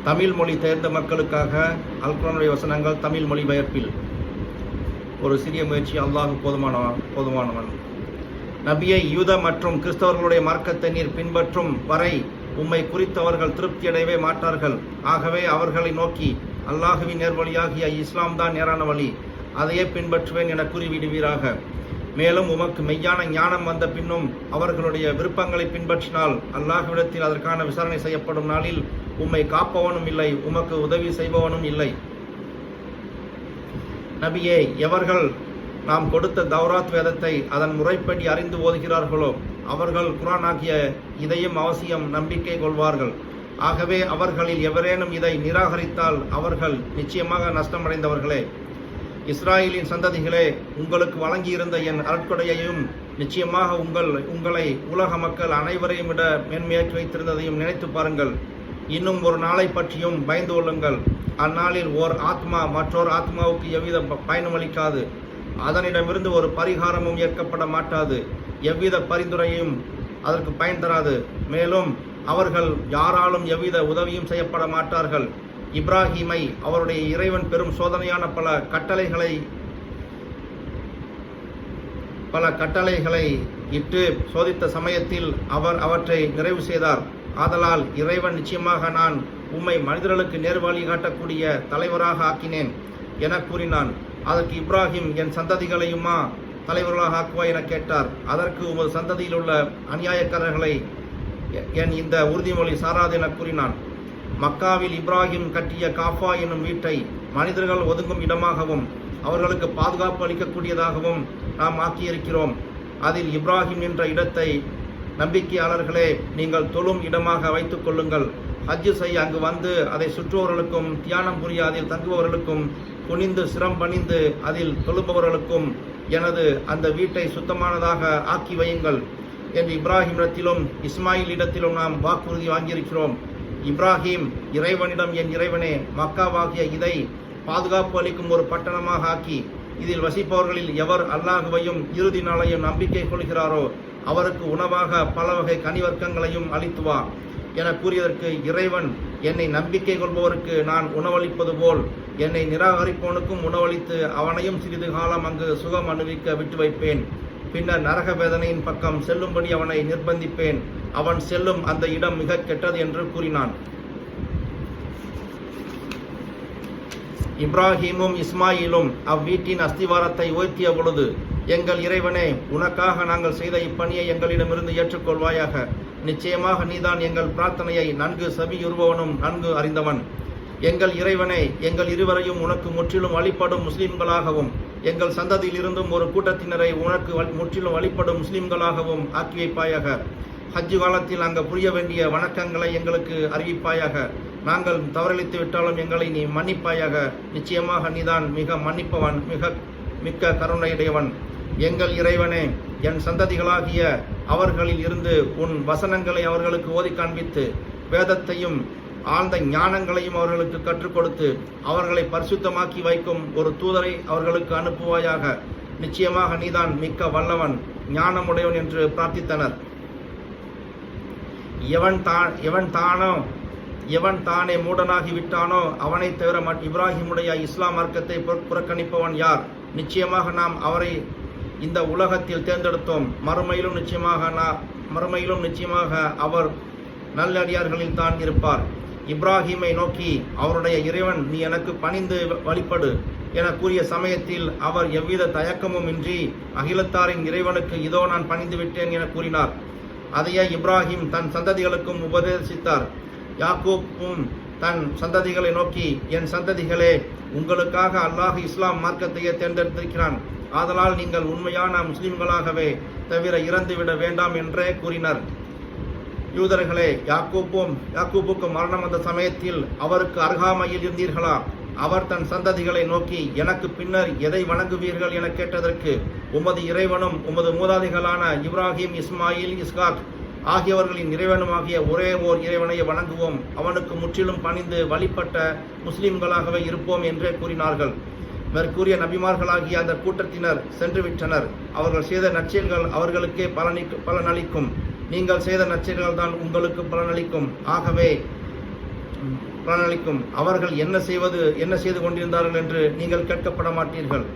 தமிழ் மொழி தேர்ந்த மக்களுக்காக அல்குர்ஆனுடைய வசனங்கள் தமிழ் மொழிபெயர்ப்பில் ஒரு சிறிய முயற்சி. அல்லாஹ் போதுமானவன். நபியை யூத மற்றும் கிறிஸ்தவர்களுடைய மார்க்கத்தை நீர் பின்பற்றும் வரை உம்மை குறித்தவர்கள் திருப்தியடையவே மாட்டார்கள். ஆகவே அவர்களை நோக்கி அல்லாஹுவின் நேர்வழியாகிய இஸ்லாம் தான் நேரான வழி, அதையே பின்பற்றுவேன் என கூறிவிடுவீராக. மேலும் உமக்கு மெய்யான ஞானம் வந்த பின்னும் அவர்களுடைய விருப்பங்களை பின்பற்றினால் அல்லாஹ்விடத்தில் அதற்கான விசாரணை செய்யப்படும் நாளில் உம்மை காப்பவனும் இல்லை, உமக்கு உதவி செய்பவனும் இல்லை. நபியே, எவர்கள் நாம் கொடுத்த தௌராத் வேதத்தை அதன் முறைப்படி அறிந்து ஓதுகிறார்களோ அவர்கள் குர்ஆன் ஆகிய இதையும் அவசியம் நம்பிக்கை கொள்வார்கள். ஆகவே அவர்களில் எவரேனும் இதை நிராகரித்தால் அவர்கள் நிச்சயமாக நஷ்டமடைந்தவர்களே. இஸ்ராயலின் சந்ததிகளே, உங்களுக்கு வழங்கியிருந்த என் அருட்கொடையையும் நிச்சயமாக உங்களை உலக மக்கள் அனைவரையும் விட மேன்மையாக்கி வைத்திருந்ததையும் நினைத்து பாருங்கள். இன்னும் ஒரு நாளை பற்றியும் பயந்து கொள்ளுங்கள். அந்நாளில் ஓர் ஆத்மா மற்றொரு ஆத்மாவுக்கு எவ்வித பயனும் அளிக்காது, அதனிடமிருந்து ஒரு பரிகாரமும் ஏற்கப்பட மாட்டாது, எவ்வித பரிந்துரையும் அதற்கு பயன் தராது. மேலும் அவர்கள் யாராலும் எவ்வித உதவியும் செய்யப்பட மாட்டார்கள். இப்ராஹீமை அவருடைய இறைவன் பெரும் சோதனையான பல கட்டளைகளை இட்டு சோதித்த சமயத்தில் அவர் அவற்றை நிறைவு செய்தார். ஆதலால் இறைவன் நிச்சயமாக நான் உம்மை மனிதர்களுக்கு நேர்வழி காட்டக்கூடிய தலைவராக ஆக்கினேன் என கூறினான். அதற்கு இப்ராஹிம், என் சந்ததிகளையுமா தலைவர்களாக ஆக்குவாய் என கேட்டார். அதற்கு உமது சந்ததியில் உள்ள அநியாயக்காரர்களை என் இந்த உறுதிமொழி சாராது என கூறினான். மக்காவில் இப்ராஹிம் கட்டிய காஃபா என்னும் வீட்டை மனிதர்கள் ஒதுங்கும் இடமாகவும் அவர்களுக்கு பாதுகாப்பு அளிக்கக்கூடியதாகவும் நாம் ஆக்கியிருக்கிறோம். அதில் இப்ராஹிம் என்ற இடத்தை நம்பிக்கையாளர்களே நீங்கள் தொழும் இடமாக வைத்துக் கொள்ளுங்கள். ஹஜ்ஜு செய்ய அங்கு வந்து அதை சுற்றுபவர்களுக்கும் தியானம் புரிய அதில் தங்குபவர்களுக்கும் குனிந்து சிரம் பணிந்து அதில் தொழுபவர்களுக்கும் எனது அந்த வீட்டை சுத்தமானதாக ஆக்கி வையுங்கள் என்று இப்ராஹிமிடத்திலும் இஸ்மாயில் இடத்திலும் நாம் வாக்குறுதி வாங்கியிருக்கிறோம். இப்ராஹிம் இறைவனிடம், என் இறைவனே, மக்காவாகிய இதை பாதுகாப்பு அளிக்கும் ஒரு பட்டணமாக ஆக்கி இதில் வசிப்பவர்களில் எவர் அல்லாஹுவையும் இறுதி நாளையும் நம்பிக்கை கொள்கிறாரோ அவருக்கு உணவாக பல வகை கனிவர்க்கங்களையும் அளித்துவா என கூறியதற்கு இறைவன், என்னை நம்பிக்கை கொள்பவருக்கு நான் உணவளிப்பது போல் என்னை நிராகரிப்பவனுக்கும் உணவளித்து அவனையும் சிறிது காலம் அங்கு சுகம் அனுபவிக்க விட்டு வைப்பேன். பின்னர் நரக வேதனையின் பக்கம் செல்லும்படி அவனை நிர்பந்திப்பேன். அவன் செல்லும் அந்த இடம் மிக கெட்டது என்று கூறினான். இப்ராஹீமும் இஸ்மாயிலும் அவ்வீட்டின் அஸ்திவாரத்தை உயர்த்திய பொழுது, எங்கள் இறைவனே, உனக்காக நாங்கள் செய்த இப்பணியை எங்களிடமிருந்து ஏற்றுக்கொள்வாயாக. நிச்சயமாக நீதான் எங்கள் பிரார்த்தனையை நன்கு செவியுறுபவனும் நன்கு அறிந்தவன். எங்கள் இறைவனே, எங்கள் இருவரையும் உனக்கு முற்றிலும் வழிபடும் முஸ்லிம்களாகவும் எங்கள் சந்ததியில் இருந்தும் ஒரு கூட்டத்தினரை உனக்கு முற்றிலும் வழிபடும் முஸ்லிம்களாகவும் ஆக்கி வைப்பாயாக. ஹஜ்ஜு காலத்தில் அங்கு புரிய வேண்டிய வணக்கங்களை எங்களுக்கு அறிவிப்பாயாக. நாங்கள் தவறளித்து விட்டாலும் எங்களை நீ மன்னிப்பாயாக. நிச்சயமாக நீதான் மிக மன்னிப்பவன், மிக்க கருணையுடையவன். எங்கள் இறைவனே, என் சந்ததிகளாகிய அவர்களில் இருந்து உன் வசனங்களை அவர்களுக்கு ஓதி காண்பித்து வேதத்தையும் ஆழ்ந்த ஞானங்களையும் அவர்களுக்கு கற்றுக் கொடுத்து அவர்களை பரிசுத்தமாக்கி வைக்கும் ஒரு தூதரை அவர்களுக்கு அனுப்புவாயாக. நிச்சயமாக நீதான் மிக்க வல்லவன், ஞானமுடையவன் என்று பிரார்த்தித்தனர். எவன் தானே மூடனாகி விட்டானோ அவனை தவிர இப்ராஹிமுடைய இஸ்லாம் மார்க்கத்தை புறக்கணிப்பவன் யார்? நிச்சயமாக நாம் அவரை இந்த உலகத்தில் தேர்ந்தெடுத்தோம். மறுமையிலும் நிச்சயமாக அவர் நல்லடியார்களில் தான் இருப்பார். இப்ராஹிமை நோக்கி அவருடைய இறைவன், நீ எனக்கு பணிந்து வழிபடு என கூறிய சமயத்தில் அவர் எவ்வித தயக்கமும் இன்றி அகிலத்தாரின் இறைவனுக்கு இதோ நான் பணிந்து விட்டேன் என கூறினார். அதையே இப்ராஹிம் தன் சந்ததிகளுக்கும் உபதேசித்தார். யாக்கூப்பும் தன் சந்ததிகளை நோக்கி, என் சந்ததிகளே, உங்களுக்காக அல்லாஹ் இஸ்லாம் மார்க்கத்தையே தேர்ந்தெடுத்திருக்கிறான். ஆதலால் நீங்கள் உண்மையான முஸ்லிம்களாகவே தவிர இறந்துவிட வேண்டாம் என்றே கூறினர். யூதர்களே, யாக்கூப்புக்கு மரணம் வந்த சமயத்தில் அவருக்கு அருகாமையில் இருந்தீர்களா? அவர் தன் சந்ததிகளை நோக்கி, எனக்கு பின்னர் எதை வணங்குவீர்கள் என கேட்டதற்கு, உமது இறைவனும் உமது மூதாதைகளான இப்ராஹிம், இஸ்மாயில், இஸ்காக் ஆகியவர்களின் இறைவனுமாகிய ஒரே ஓர் இறைவனை வணங்குவோம், அவனுக்கு முற்றிலும் பணிந்து வழிபட்ட முஸ்லிம்களாகவே இருப்போம் என்றே கூறினார்கள். மேற்கூறிய நபிமார்களாகிய அந்த கூட்டத்தினர் சென்று விட்டனர். அவர்கள் செய்த நற்செயல்கள் அவர்களுக்கே பலனளிக்கும். நீங்கள் செய்த நற்செயல்கள் தான் உங்களுக்கு பலனளிக்கும். ஆகவே பலனளிக்கும். அவர்கள் என்ன செய்து கொண்டிருந்தார்கள் என்று நீங்கள் கேட்கப்பட மாட்டீர்கள்.